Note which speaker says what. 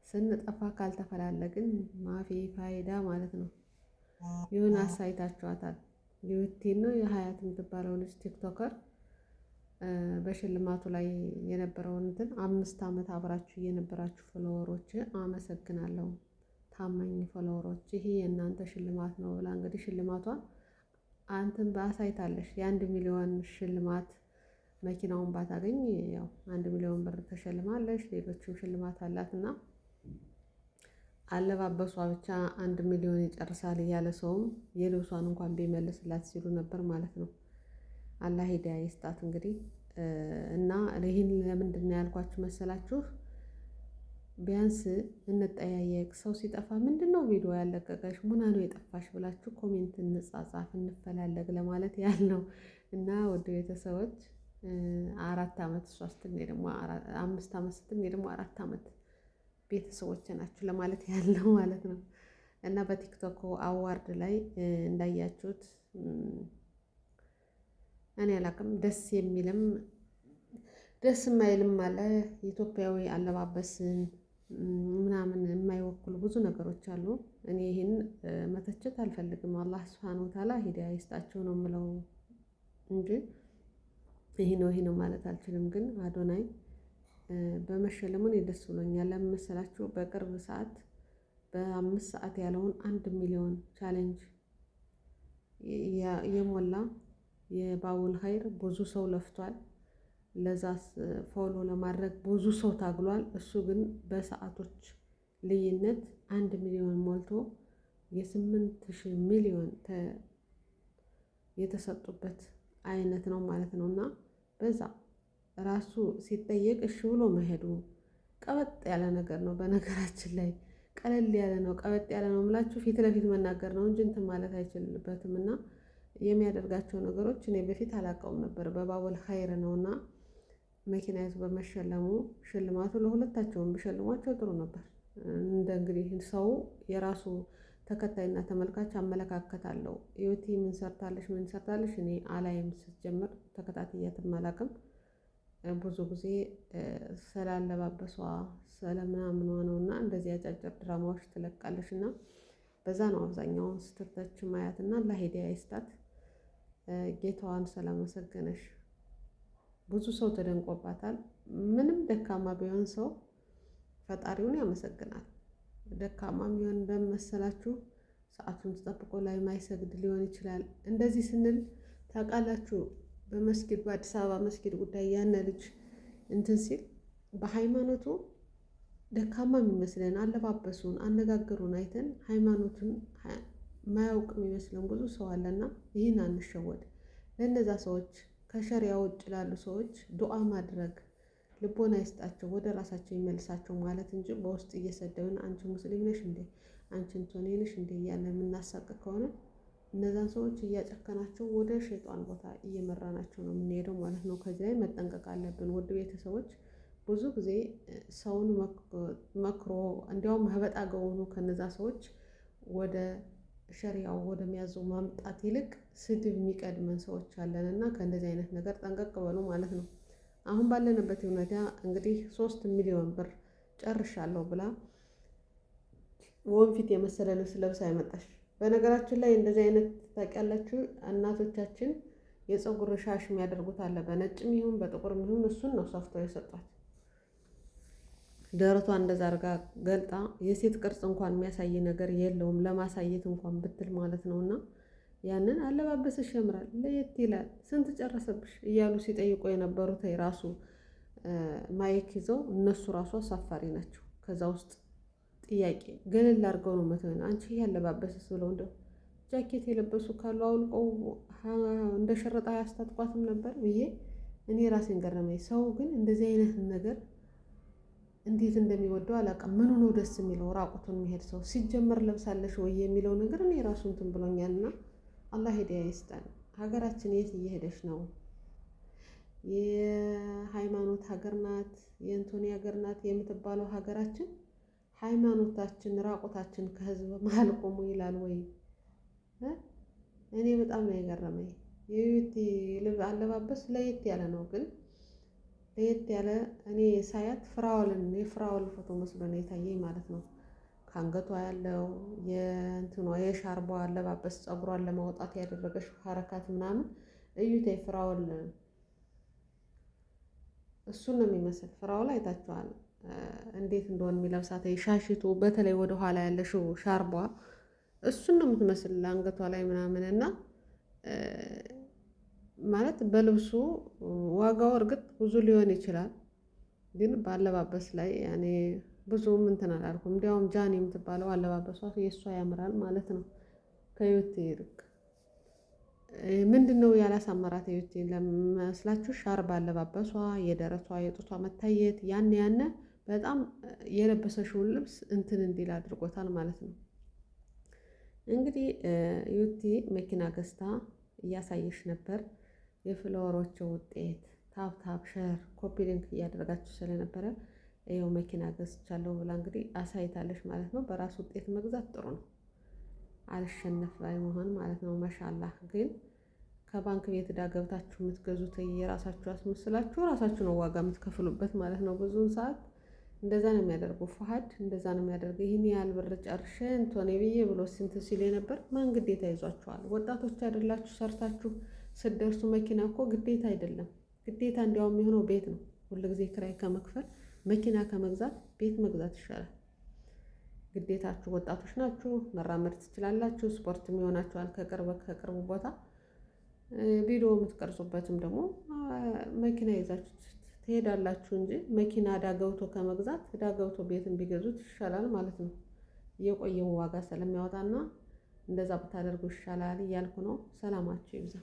Speaker 1: ስንጠፋ ካልተፈላለግን ማፊ ፋይዳ ማለት ነው። የሆነ አሳይታችኋታል። ሊውቲን ነው የሀያት የምትባለው ልጅ ቲክቶከር በሽልማቱ ላይ የነበረውን እንትን 5 ዓመት አብራችሁ የነበራችሁ ፎሎወሮች አመሰግናለሁ፣ ታማኝ ፎሎወሮች ይሄ የእናንተ ሽልማት ነው ብላ እንግዲህ ሽልማቷን አንተን በአሳይታለሽ። የ1 ሚሊዮን ሽልማት መኪናውን ባታገኝ ያው 1 ሚሊዮን ብር ተሸልማለሽ። ሌሎችም ሽልማት አላትና አለባበሷ ብቻ 1 ሚሊዮን ይጨርሳል እያለ ሰውም የልብሷን እንኳን ቢመልስላት ሲሉ ነበር ማለት ነው። አላህ ሂዳያ ይስጣት እንግዲህ እና ይህን ለምንድን ነው ያልኳችሁ መሰላችሁ? ቢያንስ እንጠያየቅ። ሰው ሲጠፋ ምንድነው ቪዲዮ ያለቀቀሽ ሙና ነው የጠፋሽ ብላችሁ ኮሜንት እንጻጻፍ፣ እንፈላለግ ለማለት ያህል ነው። እና ወደ ቤተሰቦች 4 ዓመት እሷ ስትል እኔ ደግሞ 5 ዓመት ስትል እኔ ደግሞ 4 ዓመት ቤተሰቦች ናችሁ ለማለት ያህል ነው ማለት ነው። እና በቲክቶክ አዋርድ ላይ እንዳያችሁት እኔ አላቅም ደስ የሚልም ደስ የማይልም አለ። ኢትዮጵያዊ አለባበስን ምናምን የማይወክሉ ብዙ ነገሮች አሉ። እኔ ይሄን መተቸት አልፈልግም። አላህ ሱብሓነሁ ወተዓላ ሂዳያ ይስጣቸው ነው የምለው እንጂ ይሄ ነው ማለት አልችልም። ግን አዶናይ በመሸለሙ እኔ ደስ ብሎኛል። ለምን መሰላችሁ? በቅርብ ሰዓት በ5 ሰዓት ያለውን 1 ሚሊዮን ቻሌንጅ የሞላ የባቡል ኸይር ብዙ ሰው ለፍቷል። ለዛ ፎሎ ለማድረግ ብዙ ሰው ታግሏል። እሱ ግን በሰዓቶች ልዩነት 1 ሚሊዮን ሞልቶ የ8,000 ሚሊዮን የተሰጡበት አይነት ነው ማለት ነው። እና በዛ ራሱ ሲጠየቅ እሺ ብሎ መሄዱ ቀበጥ ያለ ነገር ነው። በነገራችን ላይ ቀለል ያለ ነው፣ ቀበጥ ያለ ነው የምላችሁ ፊት ለፊት መናገር ነው እንጂ እንትን ማለት አይችልበትም። እና የሚያደርጋቸው ነገሮች እኔ በፊት አላውቀውም ነበር። በባቡል ኸይር ነውና መኪናይቱ በመሸለሙ ሽልማቱ ለሁለታቸውም ቢሸልሟቸው ጥሩ ነበር። እንደ እንግዲህ ሰው የራሱ ተከታይና ተመልካች አመለካከት አለው። ህይወቴ ምን ሰርታለሽ እኔ አላይም። ስትጀምር ተከታትያትም አላውቅም። ብዙ ጊዜ ስላለባበሷ ስለምናምኗ ነውና እንደዚህ አጫጭር ድራማዎች ትለቃለሽ እና በዛ ነው አብዛኛውን ስተተች ማያትና አላህ ሂዳያ ይስጣት። ጌታዋን ስላመሰገነሽ ብዙ ሰው ተደንቆባታል። ምንም ደካማ ቢሆን ሰው ፈጣሪውን ያመሰግናል። ደካማም ቢሆን በመሰላችሁ ሰዓቱን ተጠብቆ ላይ ማይሰግድ ሊሆን ይችላል። እንደዚህ ስንል ታውቃላችሁ፣ በመስጊድ በአዲስ አበባ መስጊድ ጉዳይ ያነ ልጅ እንትን ሲል በሃይማኖቱ ደካማ የሚመስለን አለባበሱን፣ አነጋገሩን አይተን ሃይማኖቱን ማያውቅ የሚመስለን ብዙ ሰው አለና ይህን አንሸወድ። ለእነዛ ሰዎች ከሸሪያ ውጭ ላሉ ሰዎች ዱዓ ማድረግ ልቦና ይስጣቸው፣ ወደ ራሳቸው ይመልሳቸው ማለት እንጂ በውስጥ እየሰደብን አንቺ ሙስሊም ነሽ እንዴ፣ አንቺ እንቶኔ ነሽ እንዴ እያለ የምናሳቅ ከሆነ እነዛን ሰዎች እያጨከናቸው ወደ ሸይጣን ቦታ እየመራናቸው ነው የምንሄደው ማለት ነው። ከዚህ ላይ መጠንቀቅ አለብን ውድ ቤተሰቦች። ብዙ ጊዜ ሰውን መክሮ እንዲያውም ህበጣ ገሆኑ ከነዛ ሰዎች ወደ ሸሪያው ወደሚያዘው ማምጣት ይልቅ ስድብ የሚቀድመን ሰዎች አለን እና ከእንደዚህ አይነት ነገር ጠንቀቅ በሉ ማለት ነው። አሁን ባለንበት ሁኔታ እንግዲህ 3 ሚሊዮን ብር ጨርሻለሁ ብላ ወንፊት የመሰለ ልብስ ለብሳ ያመጣሽ። በነገራችን ላይ እንደዚህ አይነት ታውቂያላችሁ፣ እናቶቻችን የፀጉር ሻሽ የሚያደርጉት አለ። በነጭም ይሁን በጥቁርም ይሁን እሱን ነው ሰፍተው የሰጧት። ደረቷ እንደዛ አድርጋ ገልጣ የሴት ቅርጽ እንኳን የሚያሳይ ነገር የለውም ለማሳየት እንኳን ብትል ማለት ነውና ያንን አለባበስሽ ያምራል፣ ለየት ይላል፣ ስንት ጨረሰብሽ እያሉ ሲጠይቁ የነበሩት ራሱ ማይክ ይዘው እነሱ ራሱ አሳፋሪ ናቸው። ከዛ ውስጥ ጥያቄ ገለል አድርገው ነው መተው። አንቺ ያለባበስስ ብለው እንደው ጃኬት የለበሱ ካሉ አውልቀው እንደ ሸረጣ ያስታጥቋትም ነበር ብዬ እኔ ራሴን ገረመኝ። ሰው ግን እንደዚህ አይነት ነገር እንዴት እንደሚወደው አላውቅም። ምኑ ነው ደስ የሚለው? ራቁቱን የሚሄድ ሰው ሲጀመር ለብሳለሽ ወይ የሚለው ነገር እኔ ራሱ እንትን ብሎኛልና አላህ ሂዳያ ይስጠን። ሀገራችን የት እየሄደች ነው? የሃይማኖት ሀገር ናት፣ የእንቶኒ ሀገር ናት የምትባለው ሀገራችን ሃይማኖታችን ራቁታችን ከህዝብ መሀል ቆሙ ይላል ወይ? እኔ በጣም ነው የገረመኝ። የዩቲ አለባበስ ለየት ያለ ነው፣ ግን ለየት ያለ እኔ ሳያት ፍራውልን የፍራውል ፎቶ መስሎ ነው የታየኝ ማለት ነው። ከአንገቷ ያለው የእንትኗ የሻርቧ አለባበስ ፀጉሯን ለማውጣት ያደረገችው ሀረካት ምናምን እዩት። ፍራውል እሱን ነው የሚመስል። ፍራውል አይታችኋል እንዴት እንደሆነ የሚለብሳት ሻሽቱ፣ በተለይ ወደ ኋላ ያለሽው ሻርቧ እሱን ነው የምትመስል አንገቷ ላይ ምናምን እና ማለት በልብሱ ዋጋው እርግጥ ብዙ ሊሆን ይችላል፣ ግን በአለባበስ ላይ ያኔ ብዙም እንትን አላልኩም። እንዲያውም ጃኒ የምትባለው አለባበሷ የእሷ ያምራል ማለት ነው ከዩቲ ይልቅ። ምንድን ነው ያላሳመራት ዩቲ ለመስላችሁ? ሻርብ አለባበሷ፣ የደረቷ የጡቷ መታየት ያነ በጣም የለበሰሽውን ልብስ እንትን እንዲል አድርጎታል ማለት ነው። እንግዲህ ዩቲ መኪና ገዝታ እያሳየሽ ነበር። የፍለወሮቹ ውጤት ታፕ ሸር ኮፒ ሊንክ እያደረጋችሁ ስለነበረ ይኸው መኪና ገዝቻለሁ ብላ እንግዲህ አሳይታለሽ ማለት ነው። በራሱ ውጤት መግዛት ጥሩ ነው፣ አልሸነፍ ላይ መሆን ማለት ነው። ማሻአላህ ግን ከባንክ ቤት ዕዳ ገብታችሁ የምትገዙት የራሳችሁ አስመስላችሁ ራሳችሁ ነው ዋጋ የምትከፍሉበት ማለት ነው። ብዙውን ሰዓት እንደዛ ነው የሚያደርገው። ፈሀድ እንደዛ ነው የሚያደርገው። ይህን ያህል ብር ጨርሼ እንቶኔ ብዬ ብሎ ስንት ሲል ነበር። ማን ግዴታ ይዟችኋል? ወጣቶች አይደላችሁ? ሰርታችሁ ስትደርሱ መኪና እኮ ግዴታ አይደለም። ግዴታ እንዲያውም የሚሆነው ቤት ነው። ሁልጊዜ ክራይ ከመክፈል መኪና ከመግዛት ቤት መግዛት ይሻላል። ግዴታችሁ ወጣቶች ናችሁ፣ መራመድ ትችላላችሁ፣ ስፖርት የሚሆናችኋል ከቅርብ ቦታ ቪዲዮ የምትቀርጹበትም ደግሞ መኪና ይዛችሁ ትሄዳላችሁ እንጂ መኪና ዕዳ ገብቶ ከመግዛት ዕዳ ገብቶ ቤትን ቢገዙት ይሻላል ማለት ነው። የቆየውን ዋጋ ስለሚያወጣና እንደዛ ብታደርጉ ይሻላል እያልኩ ነው። ሰላማችሁ ይብዛ።